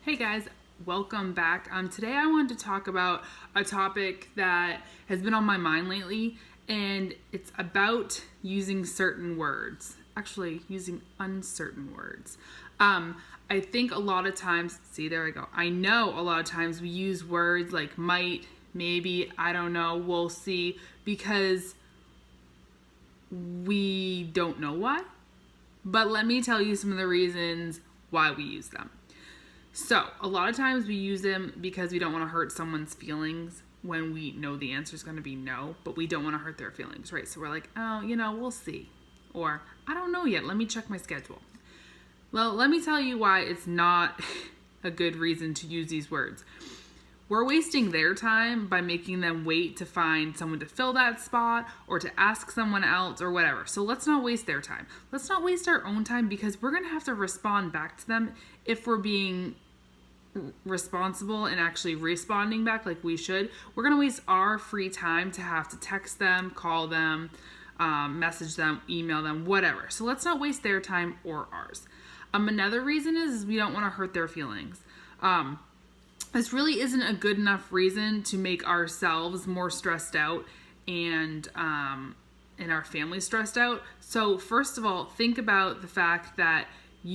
Hey guys, welcome back. Today I wanted to talk about a topic that has been on my mind lately, and it's about using certain words. Actually, using uncertain words. I think a lot of times, there I go. I know a lot of times we use words like might, maybe, I don't know, we'll see, because we don't know why. But let me tell you some of the reasons why we use them. So, a lot of times we use them because we don't want to hurt someone's feelings when we know the answer is going to be no, but we don't want to hurt their feelings, right? So we're like, oh, we'll see. Or, I don't know yet. Let me check my schedule. Well, let me tell you why it's not a good reason to use these words. We're wasting their time by making them wait to find someone to fill that spot or to ask someone else or whatever. So let's not waste their time. Let's not waste our own time, because we're going to have to respond back to them if we're being responsible and actually responding back like we should. We're going to waste our free time to have to text them, call them, message them, email them, whatever. So let's not waste their time or ours. Another reason is we don't want to hurt their feelings. This really isn't a good enough reason to make ourselves more stressed out and our family stressed out. So first of all, think about the fact that they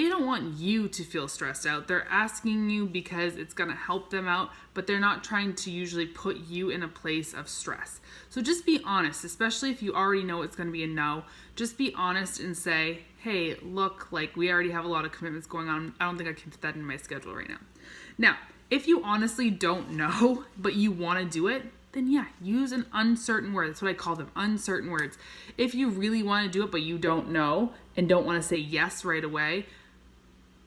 don't want you to feel stressed out. They're asking you because it's going to help them out, but they're not trying to usually put you in a place of stress. So just be honest, especially if you already know it's going to be a no. Just be honest and say, hey, look, like we already have a lot of commitments going on. I don't think I can fit that in my schedule right now. Now, if you honestly don't know, but you want to do it, then yeah, use an uncertain word. That's what I call them, uncertain words. If you really want to do it, but you don't know and don't want to say yes right away,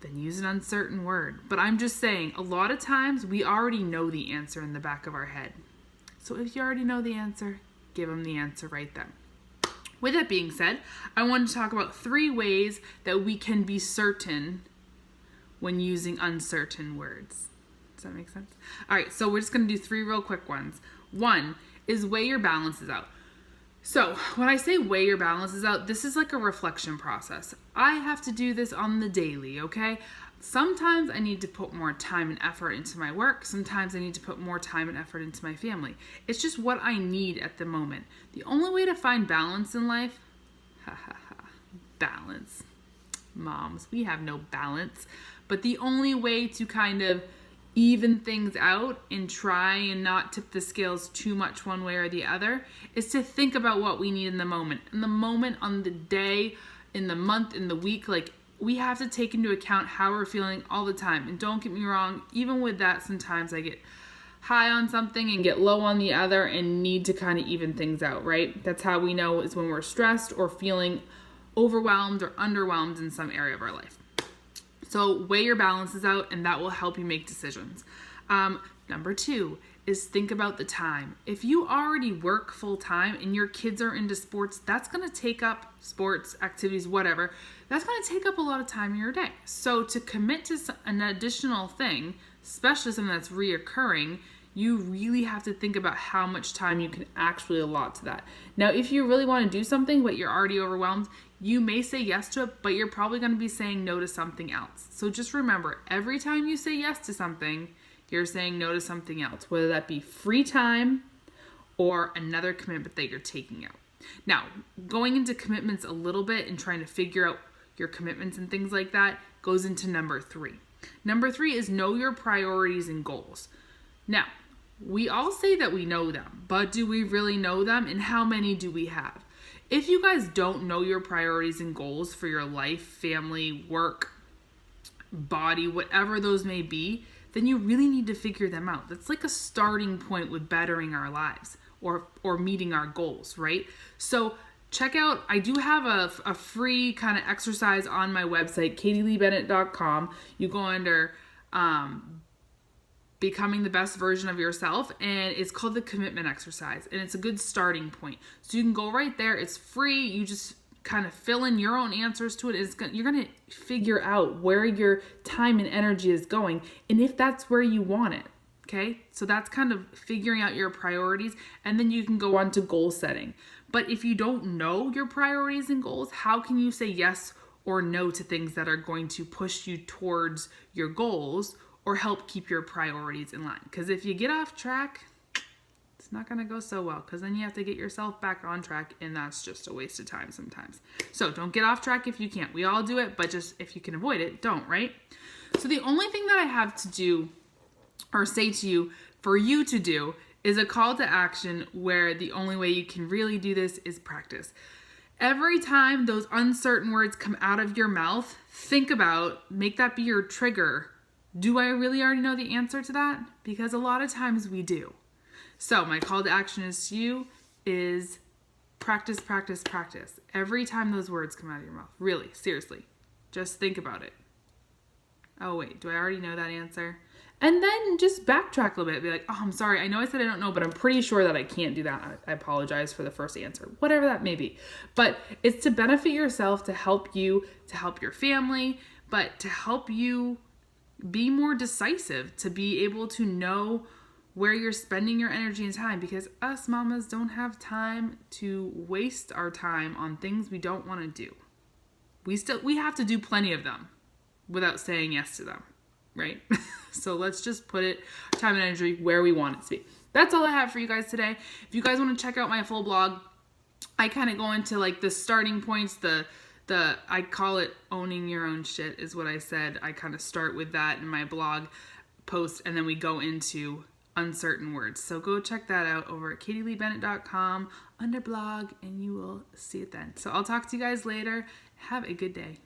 then use an uncertain word. But I'm just saying, a lot of times we already know the answer in the back of our head. So if you already know the answer, give them the answer right then. With that being said, I wanted to talk about 3 ways that we can be certain when using uncertain words. Does that make sense? All right, so we're just going to do 3 real quick ones. 1 is weigh your balances out. So when I say weigh your balances out, this is like a reflection process. I have to do this on the daily, okay? Sometimes I need to put more time and effort into my work. Sometimes I need to put more time and effort into my family. It's just what I need at the moment. The only way to find balance in life, balance. Moms, we have no balance. But the only way to kind of even things out and try and not tip the scales too much one way or the other is to think about what we need in the moment. In the moment, on the day, in the month, in the week, like we have to take into account how we're feeling all the time. And don't get me wrong, even with that, sometimes I get high on something and get low on the other and need to kind of even things out, right? That's how we know is when we're stressed or feeling overwhelmed or underwhelmed in some area of our life. So weigh your balances out, and that will help you make decisions. Number 2 is think about the time. If you already work full time and your kids are into sports, that's going to take up sports, activities, whatever. That's going to take up a lot of time in your day. So to commit to an additional thing, especially something that's reoccurring, you really have to think about how much time you can actually allot to that. Now, if you really want to do something, but you're already overwhelmed, you may say yes to it, but you're probably going to be saying no to something else. So just remember, every time you say yes to something, you're saying no to something else, whether that be free time or another commitment that you're taking out. Now, going into commitments a little bit and trying to figure out your commitments and things like that goes into number 3. Number 3 is know your priorities and goals. Now, we all say that we know them, but do we really know them, and how many do we have? If you guys don't know your priorities and goals for your life, family, work, body, whatever those may be, then you really need to figure them out. That's like a starting point with bettering our lives or meeting our goals, right? So check out, I do have a free kind of exercise on my website, katieleebennett.com. You go under becoming the best version of yourself, and it's called the commitment exercise, and it's a good starting point. So you can go right there. It's free. You just kind of fill in your own answers to it. You're going to figure out where your time and energy is going, and if that's where you want it. Okay, so that's kind of figuring out your priorities, and then you can go on to goal setting. But if you don't know your priorities and goals, how can you say yes or no to things that are going to push you towards your goals or help keep your priorities in line. Because if you get off track, it's not going to go so well, because then you have to get yourself back on track, and that's just a waste of time sometimes. So don't get off track if you can't. We all do it, but just if you can avoid it, don't, right? So the only thing that I have to do or say to you for you to do is a call to action where the only way you can really do this is practice. Every time those uncertain words come out of your mouth, think about, make that be your trigger. Do I really already know the answer to that? Because a lot of times we do. So my call to action is to you is practice, practice, practice. Every time those words come out of your mouth. Really, seriously. Just think about it. Oh wait, do I already know that answer? And then just backtrack a little bit. Be like, oh, I'm sorry. I know I said I don't know, but I'm pretty sure that I can't do that. I apologize for the first answer. Whatever that may be. But it's to benefit yourself, to help you, to help your family, but to help you be more decisive, to be able to know where you're spending your energy and time, because us mamas don't have time to waste our time on things we don't want to do. We have to do plenty of them without saying yes to them, right? So let's just put it, time and energy, where we want it to be. That's all I have for you guys today. If you guys want to check out my full blog, I kind of go into like the starting points, I call it owning your own shit is what I said. I kind of start with that in my blog post, and then we go into uncertain words. So go check that out over at katieleebennett.com under blog, and you will see it then. So I'll talk to you guys later. Have a good day.